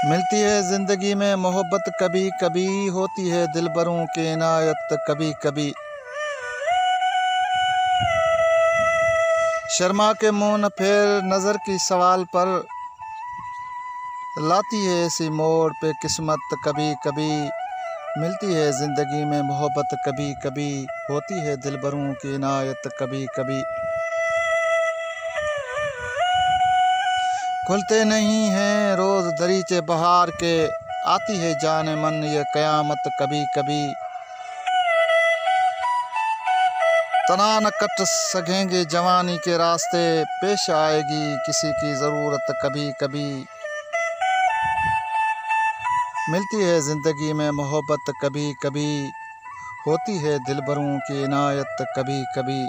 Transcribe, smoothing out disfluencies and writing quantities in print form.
मिलती है जिंदगी में मोहब्बत कभी कभी, होती है दिलबरों की इनायत कभी कभी। शर्मा के मुंह न फेर नजर की सवाल पर, लाती है ऐसी मोड़ पे किस्मत कभी कभी। मिलती है जिंदगी में मोहब्बत कभी कभी, होती है दिलबरों की इनायत कभी कभी। खुलते नहीं हैं रोज दरीचे बहार के, आती है जाने मन ये कयामत कभी कभी। तना न कट सकेंगे जवानी के रास्ते, पेश आएगी किसी की ज़रूरत कभी कभी। मिलती है ज़िंदगी में मोहब्बत कभी कभी, होती है दिलबरों की इनायत कभी कभी।